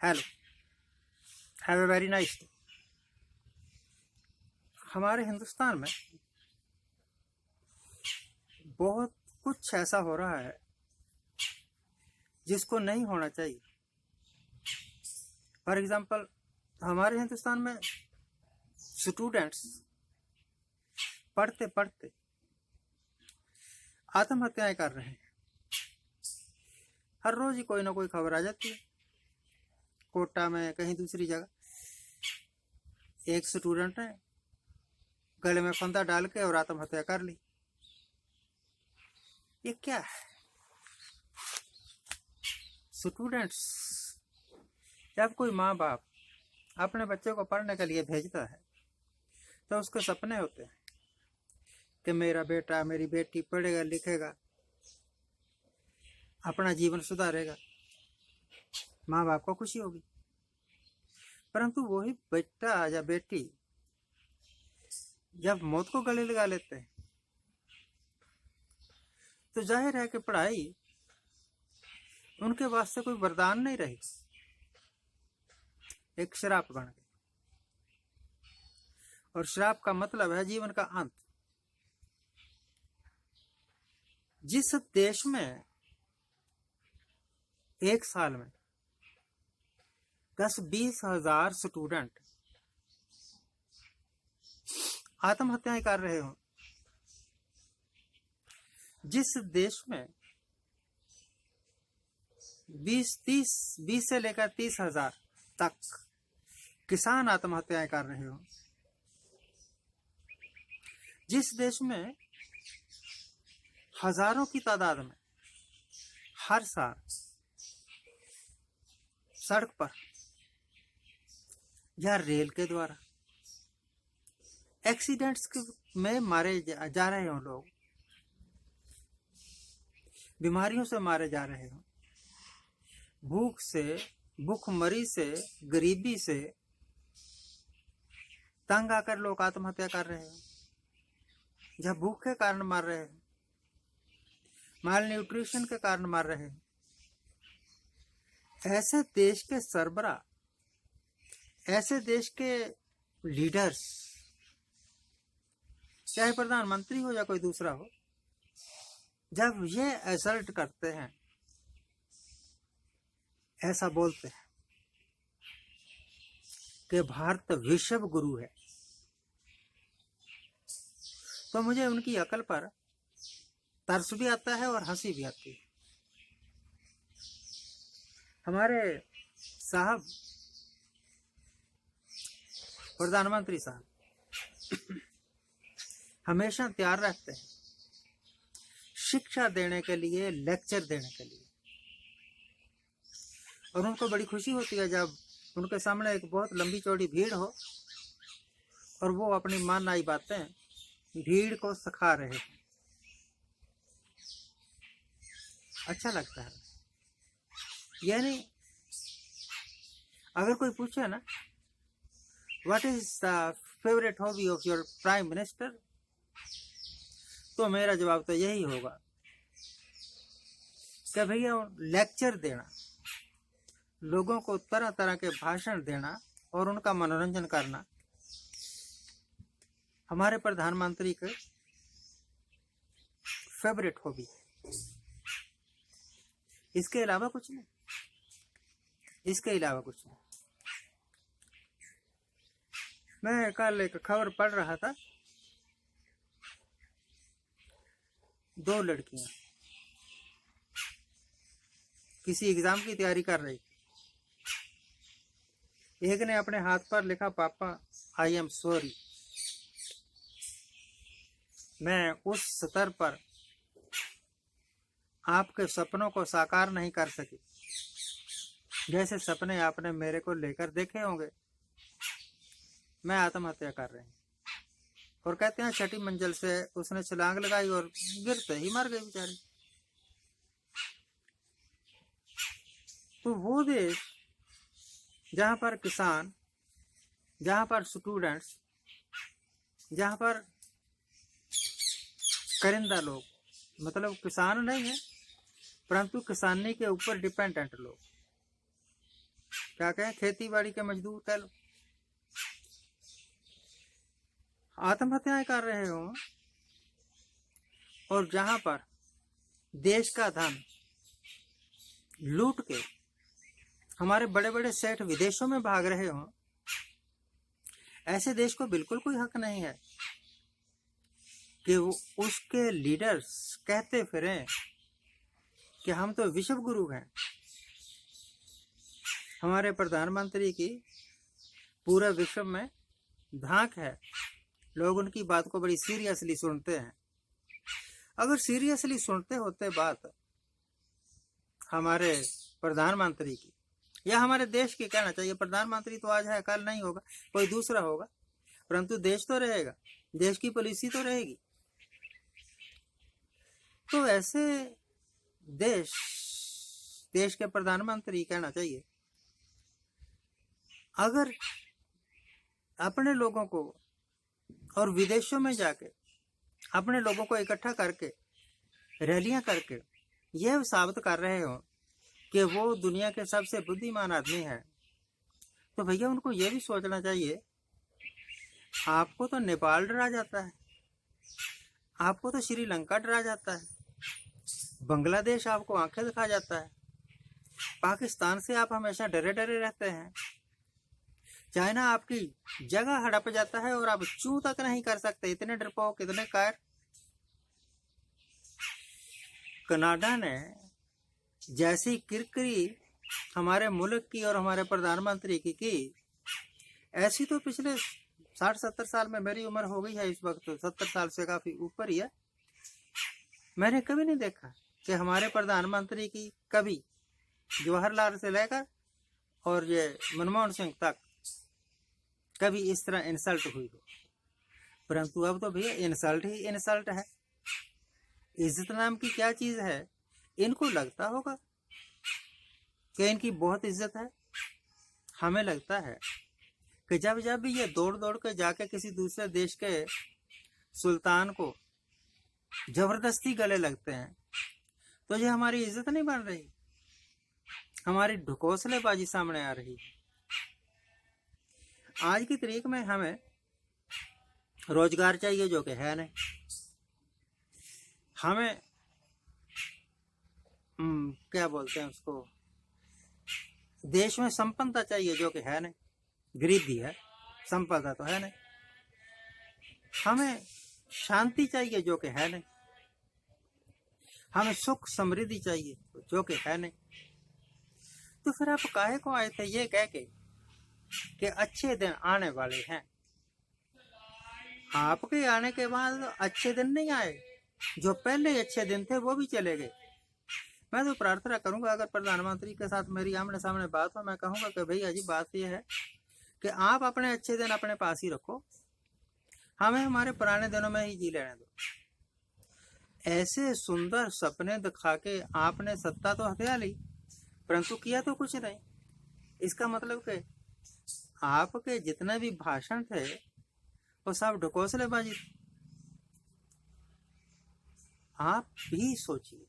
Hello, have a very nice day. हमारे हिंदुस्तान में बहुत कुछ ऐसा हो रहा है जिसको नहीं होना चाहिए। फॉर एग्जाम्पल, हमारे हिंदुस्तान में स्टूडेंट्स पढ़ते पढ़ते आत्महत्याएं कर रहे हैं। हर रोज ही कोई ना कोई खबर आ जाती है। कोटा में, कहीं दूसरी जगह, एक स्टूडेंट ने गले में फंदा डाल के और आत्महत्या कर ली। ये क्या है? स्टूडेंट्स, जब कोई माँ बाप अपने बच्चे को पढ़ने के लिए भेजता है तो उसके सपने होते हैं कि मेरा बेटा, मेरी बेटी पढ़ेगा, लिखेगा, अपना जीवन सुधारेगा, माँ बाप को खुशी होगी। परंतु वही बेटा या बेटी जब मौत को गले लगा लेते हैं तो जाहिर है कि पढ़ाई उनके वास्ते कोई वरदान नहीं रही, एक श्राप बन गई। और श्राप का मतलब है जीवन का अंत। जिस देश में एक साल में 10-20 हजार स्टूडेंट आत्महत्याएं कर रहे हो, जिस देश में 20 से लेकर 30 हजार तक किसान आत्महत्याएं कर रहे हो, जिस देश में हजारों की तादाद में हर साल सड़क पर या रेल के द्वारा एक्सीडेंट्स में मारे जा रहे हो, लोग बीमारियों से मारे जा रहे हो, भूख से, भूखमरी से, गरीबी से तंग आकर लोग आत्महत्या कर रहे हो, या भूख के कारण मर रहे हैं, माल न्यूट्रिशन के कारण मर रहे हैं। ऐसे देश के सरबराह, ऐसे देश के लीडर्स, चाहे प्रधानमंत्री हो या कोई दूसरा हो, जब ये असर्ट करते हैं, ऐसा बोलते हैं कि भारत विश्व गुरु है, तो मुझे उनकी अकल पर तरस भी आता है और हंसी भी आती है। हमारे साहब प्रधानमंत्री साहब हमेशा तैयार रहते हैं शिक्षा देने के लिए, लेक्चर देने के लिए, और उनको बड़ी खुशी होती है जब उनके सामने एक बहुत लंबी चौड़ी भीड़ हो और वो अपनी माननाई बातें भीड़ को सिखा रहे हैं। अच्छा लगता है। यानी अगर कोई पूछे ना, what is the favourite hobby of your prime minister, तो मेरा जवाब तो यही होगा कि भैया लेक्चर देना, लोगों को तरह तरह के भाषण देना और उनका मनोरंजन करना हमारे प्रधानमंत्री के फेवरेट हॉबी। इसके अलावा कुछ नहीं, इसके अलावा कुछ नहीं। मैं कल एक खबर पढ़ रहा था, 2 लड़कियां किसी एग्जाम की तैयारी कर रही थी। एक ने अपने हाथ पर लिखा, पापा आई एम सॉरी, मैं उस स्तर पर आपके सपनों को साकार नहीं कर सकी जैसे सपने आपने मेरे को लेकर देखे होंगे। मैं आत्महत्या कर रही हूँ। और कहते हैं 6ठी मंजिल से उसने छलांग लगाई और गिरते ही मर गई बेचारी। तो वो देश जहां पर किसान, जहां पर स्टूडेंट्स, जहां पर करिंदा लोग, मतलब किसान नहीं है परंतु किसानी के ऊपर डिपेंडेंट लोग, क्या कहें, खेती बाड़ी के मजदूर कह लो, आत्महत्याएं कर रहे हो। और जहां पर देश का धन लूट के हमारे बड़े बड़े सेठ विदेशों में भाग रहे हो, ऐसे देश को बिल्कुल कोई हक नहीं है कि वो उसके लीडर्स कहते फिरें कि हम तो विश्व गुरु हैं। हमारे प्रधानमंत्री की पूरे विश्व में धाक है, लोग उनकी बात को बड़ी सीरियसली सुनते हैं। अगर सीरियसली सुनते होते बात हमारे प्रधानमंत्री की या हमारे देश की, कहना चाहिए प्रधानमंत्री तो आज है कल नहीं होगा, कोई दूसरा होगा, परंतु देश तो रहेगा, देश की पॉलिसी तो रहेगी। तो ऐसे देश के प्रधानमंत्री, कहना चाहिए, अगर अपने लोगों को और विदेशों में जाके अपने लोगों को इकट्ठा करके रैलियां करके यह साबित कर रहे हो कि वो दुनिया के सबसे बुद्धिमान आदमी है, तो भैया उनको यह भी सोचना चाहिए, आपको तो नेपाल डरा जाता है, आपको तो श्रीलंका डरा जाता है, बांग्लादेश आपको आंखें दिखा जाता है, पाकिस्तान से आप हमेशा डरे डरे रहते हैं, चाइना आपकी जगह हड़प जाता है और आप चू तक नहीं कर सकते, इतने डरपोक, इतने कायर। कनाडा ने जैसी किरकिरी हमारे मुल्क की और हमारे प्रधानमंत्री की ऐसी तो पिछले 60-70 साल में, मेरी उम्र हो गई है इस वक्त 70 साल से काफी ऊपर ही है, मैंने कभी नहीं देखा कि हमारे प्रधानमंत्री की कभी जवाहरलाल से लेकर और ये मनमोहन सिंह तक कभी इस तरह इंसल्ट हुई हो। परंतु अब तो भैया इंसल्ट ही इंसल्ट है। इज्जत नाम की क्या चीज है, इनको लगता होगा कि इनकी बहुत इज्जत है। हमें लगता है कि जब जब भी ये दौड़ दौड़ के जाके किसी दूसरे देश के सुल्तान को जबरदस्ती गले लगते हैं, तो ये हमारी इज्जत नहीं बन रही, हमारी ढकोसलेबाजी सामने आ रही है। आज की तारीख में हमें रोजगार चाहिए जो कि है नहीं, हमें क्या बोलते हैं उसको, देश में संपन्नता चाहिए जो कि है नहीं, गरीबी है, संपदा तो है नहीं, हमें शांति चाहिए जो कि है नहीं, हमें सुख समृद्धि चाहिए जो कि है नहीं। तो फिर आप काहे को आए थे ये कह के कि अच्छे दिन आने वाले हैं? आपके आने के बाद अच्छे दिन नहीं आए, जो पहले अच्छे दिन थे वो भी चले गए। मैं तो प्रार्थना करूंगा, अगर प्रधानमंत्री के साथ मेरी आमने सामने बात हो, मैं कहूंगा कि भैया जी बात यह है कि आप अपने अच्छे दिन अपने पास ही रखो, हमें हमारे पुराने दिनों में ही जी लेने दो। ऐसे सुंदर सपने दिखा के आपने सत्ता तो हथिया ली, परंतु किया तो कुछ नहीं। इसका मतलब कि आपके जितने भी भाषण थे वो सब ढकोसलेबाजी। आप भी सोचिए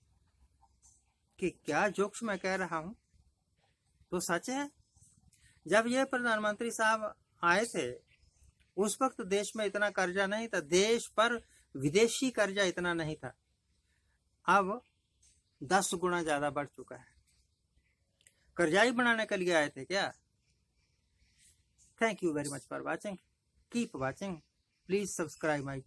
कि क्या जोक्स मैं कह रहा हूं तो सच है। जब ये प्रधानमंत्री साहब आए थे उस वक्त देश में इतना कर्जा नहीं था, देश पर विदेशी कर्जा इतना नहीं था, अब 10 गुना ज्यादा बढ़ चुका है। कर्जाई बनाने के लिए आए थे क्या? Thank you very much for watching. Keep watching. Please subscribe my